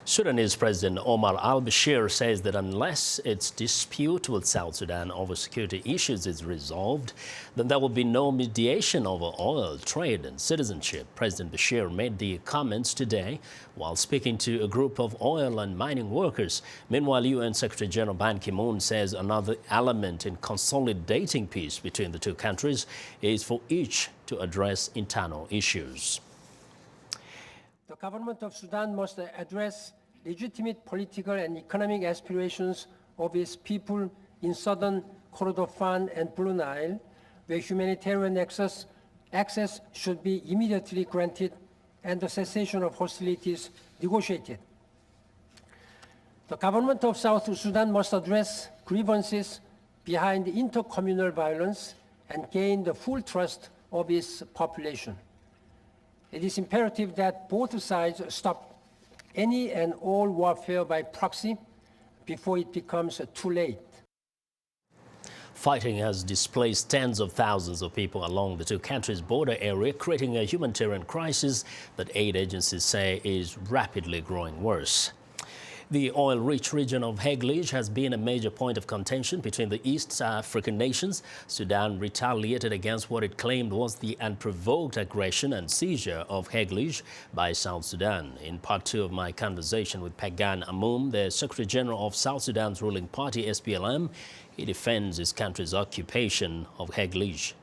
Sudanese President Omar al-Bashir says that unless its dispute with South Sudan over security issues is resolved, then there will be no mediation over oil, trade and citizenship. President Bashir made the comments today while speaking to a group of oil and mining workers. Meanwhile, UN Secretary General Ban Ki-moon says another element in consolidating peace between the two countries is for each to address internal issues. The government of Sudan must address legitimate political and economic aspirations of its people in southern Kordofan and Blue Nile, where humanitarian access should be immediately granted and the cessation of hostilities negotiated. The government of South Sudan must address grievances behind intercommunal violence and gain the full trust of its population. It is imperative that both sides stop any and all warfare by proxy before it becomes too late. Fighting has displaced tens of thousands of people along the two countries' border area, creating a humanitarian crisis that aid agencies say is rapidly growing worse. The oil-rich region of Heglig has been a major point of contention between the East African nations. Sudan retaliated against what it claimed was the unprovoked aggression and seizure of Heglig by South Sudan. In part two of my conversation with Pagan Amum, the Secretary General of South Sudan's ruling party, SPLM, he defends his country's occupation of Heglig.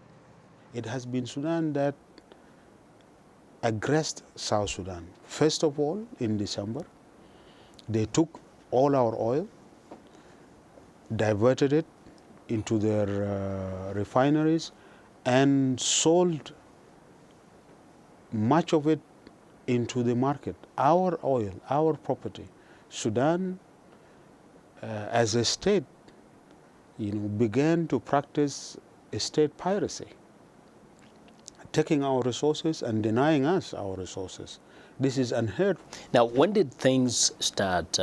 It has been Sudan that aggressed South Sudan. First of all, in December, they took all our oil, diverted it into their refineries, and sold much of it into the market. Our oil, our property. Sudan, as a state, began to practice state piracy, taking our resources and denying us our resources. This is unheard. Now, when did things start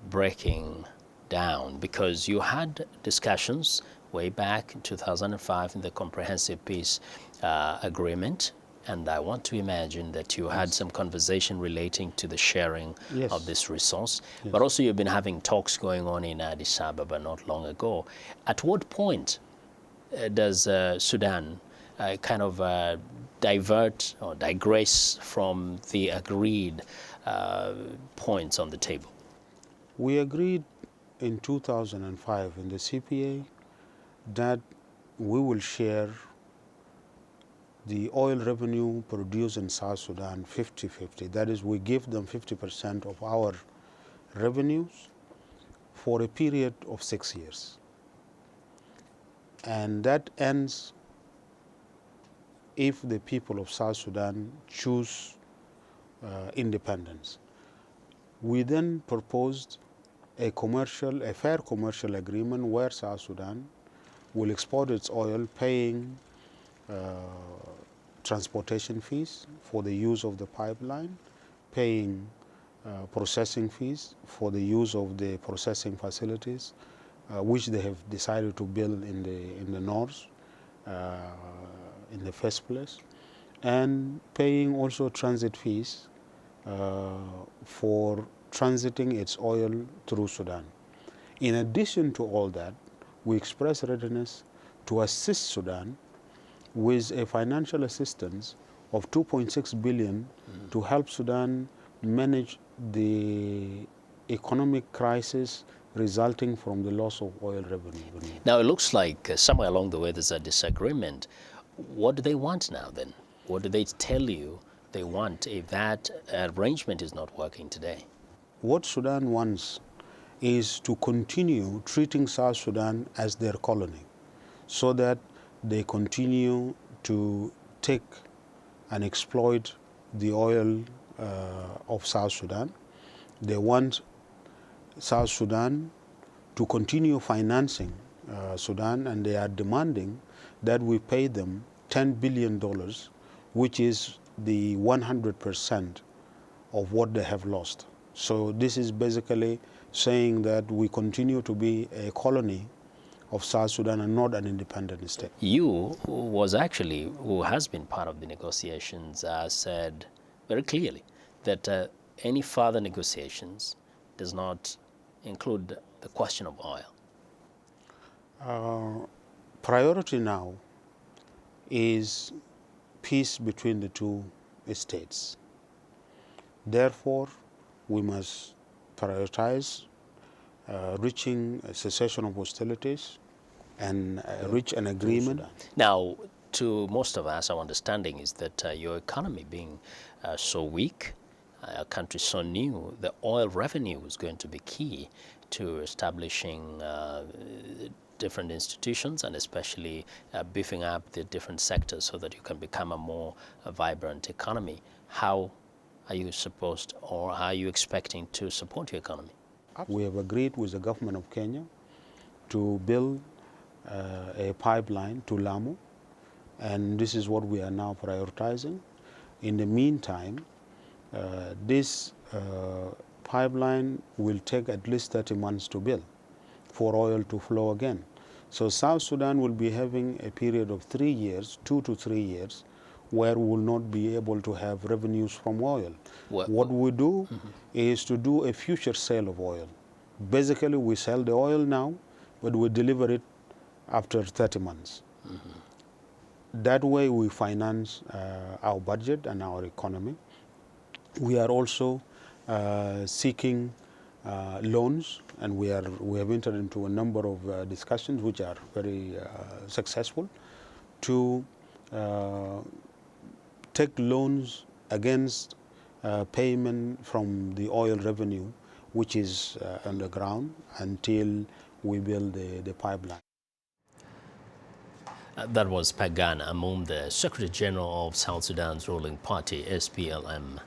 breaking down? Because you had discussions way back in 2005 in the Comprehensive Peace Agreement, and I want to imagine that you had some conversation relating to the sharing of this resource. But also you've been having talks going on in Addis Ababa not long ago. At what point does Sudan divert or digress from the agreed points on the table? We agreed in 2005 in the CPA that we will share the oil revenue produced in South Sudan 50-50. That is, we give them 50% of our revenues for a period of 6 years. And that ends if the people of South Sudan choose independence. We then proposed a fair commercial agreement where South Sudan will export its oil, paying transportation fees for the use of the pipeline, paying processing fees for the use of the processing facilities, which they have decided to build in the north in the first place, and paying also transit fees for transiting its oil through Sudan. In addition to all that, we express readiness to assist Sudan with a financial assistance of $2.6 billion to help Sudan manage the economic crisis resulting from the loss of oil revenue. Now, it looks like somewhere along the way there's a disagreement. What do they want now then? What do they tell you they want if that arrangement is not working today? What Sudan wants is to continue treating South Sudan as their colony so that they continue to take and exploit the oil of South Sudan. They want South Sudan to continue financing Sudan, and they are demanding that we pay them $10 billion, which is the 100% of what they have lost. So this is basically saying that we continue to be a colony of South Sudan and not an independent state. You, who has been part of the negotiations, said very clearly that any further negotiations does not include the question of oil? Priority now is peace between the two states. Therefore, we must prioritize reaching a cessation of hostilities and reach an agreement. Now, to most of us, our understanding is that your economy being so weak, a country so new, the oil revenue is going to be key to establishing different institutions and especially beefing up the different sectors so that you can become a more vibrant economy. How are you supposed, or how are you expecting to support your economy? We have agreed with the government of Kenya to build a pipeline to Lamu, and this is what we are now prioritizing. In the meantime, this pipeline will take at least 30 months to build for oil to flow again. So South Sudan will be having a period of 3 years, 2 to 3 years, where we will not be able to have revenues from oil. What we do is to do a future sale of oil. Basically, we sell the oil now, but we deliver it after 30 months. That way we finance our budget and our economy. We are also seeking loans, and we have entered into a number of discussions which are very successful to take loans against payment from the oil revenue which is underground until we build the pipeline. That was Pagan Amum, the Secretary General of South Sudan's ruling party, SPLM.